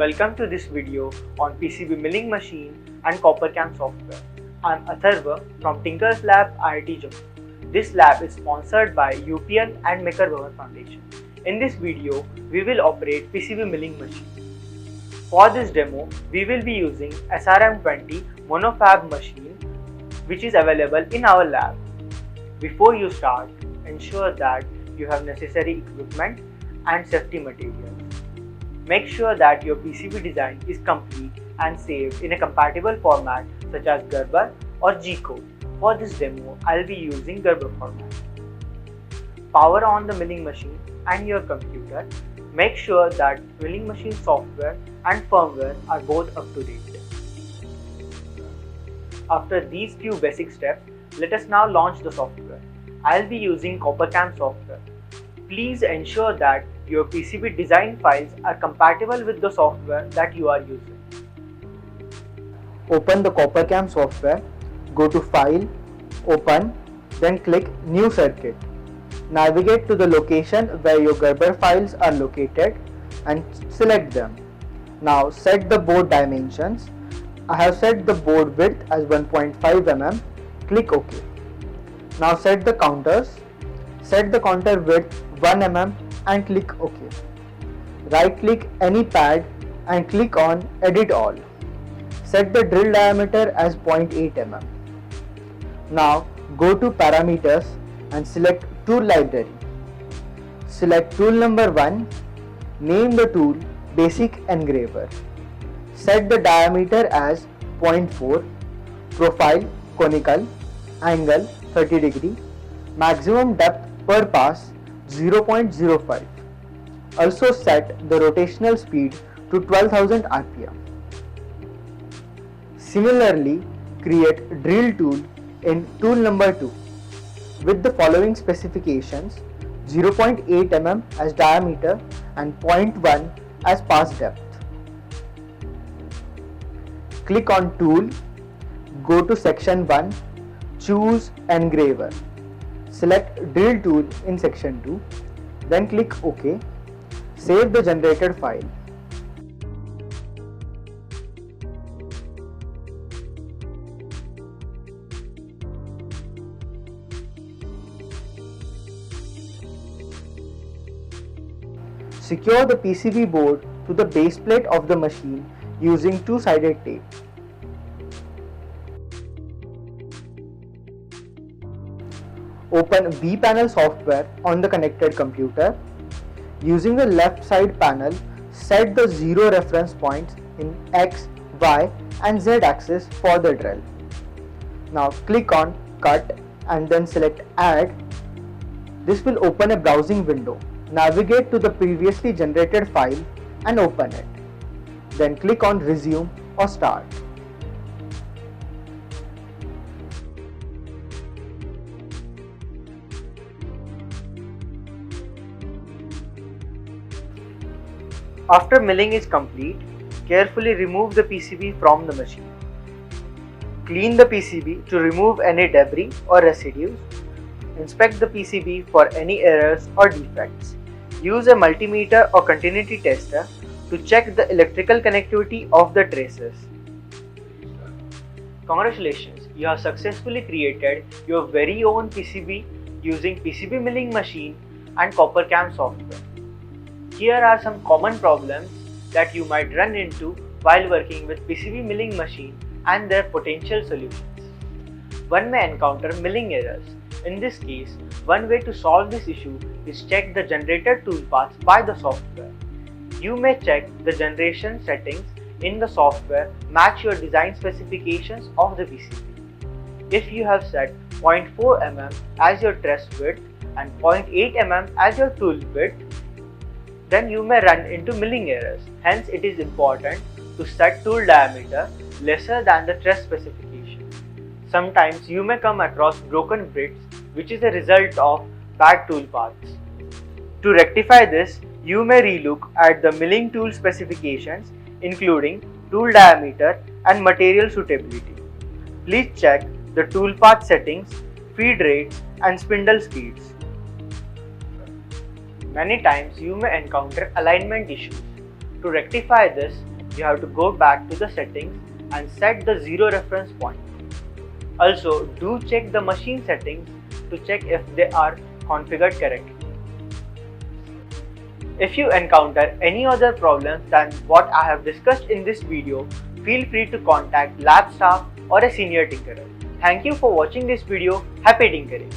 Welcome to this video on PCB Milling machine and CopperCam software. I am Atharva from Tinker's Lab, IIT Jammu. This lab is sponsored by UPN and Maker Bhavan Foundation. In this video, we will operate PCB Milling machine. For this demo, we will be using SRM20 monofab machine which is available in our lab. Before you start, ensure that you have necessary equipment and safety materials. Make sure that your PCB design is complete and saved in a compatible format such as Gerber or G-code. For this demo, I'll be using Gerber format. Power on the milling machine and your computer. Make sure that milling machine software and firmware are both up to date. After these few basic steps, let us now launch the software. I'll be using CopperCam software. Please ensure that your PCB design files are compatible with the software that you are using. Open the CopperCam software, go to File, Open, then click New Circuit. Navigate to the location where your Gerber files are located and select them. Now set the board dimensions. I have set the board width as 1.5 mm. Click OK. Now set the counters. Set the counter width 1 mm and click OK. Right click any pad and click on Edit All. Set the drill diameter as 0.8 mm. Now go to Parameters and select Tool Library. Select tool number 1. Name the tool Basic Engraver. Set the diameter as 0.4. Profile conical. Angle 30 degree. Maximum depth per pass 0.05. Also set the rotational speed to 12,000 rpm. Similarly, create drill tool in tool number 2 with the following specifications: 0.8 mm as diameter and 0.1 as pass depth. Click on Tool, go to section 1, choose Engraver. Select Drill Tool in section 2, then click OK. Save the generated file. Secure the PCB board to the base plate of the machine using two-sided tape. Open B-panel software on the connected computer. Using the left side panel, set the 0 reference points in X, Y and Z axis for the drill. Now click on Cut and then select Add. This will open a browsing window. Navigate to the previously generated file and open it. Then click on Resume or Start. After milling is complete, carefully remove the PCB from the machine. Clean the PCB to remove any debris or residues. Inspect the PCB for any errors or defects. Use a multimeter or continuity tester to check the electrical connectivity of the traces. Congratulations, you have successfully created your very own PCB using PCB milling machine and CopperCam software. Here are some common problems that you might run into while working with PCB milling machine and their potential solutions. One may encounter milling errors. In this case, one way to solve this issue is check the generated toolpaths by the software. You may check the generation settings in the software match your design specifications of the PCB. If you have set 0.4 mm as your truss width and 0.8 mm as your tool width, then you may run into milling errors. Hence, it is important to set tool diameter lesser than the truss specification. Sometimes you may come across broken bits, which is a result of bad tool paths. To rectify this, you may relook at the milling tool specifications including tool diameter and material suitability. Please check the tool path settings, feed rates and spindle speeds. Many times you may encounter alignment issues. To rectify this, you have to go back to the settings and set the 0 reference point. Also, do check the machine settings to check if they are configured correctly. If you encounter any other problems than what I have discussed in this video, feel free to contact lab staff or a senior tinkerer. Thank you for watching this video. Happy tinkering!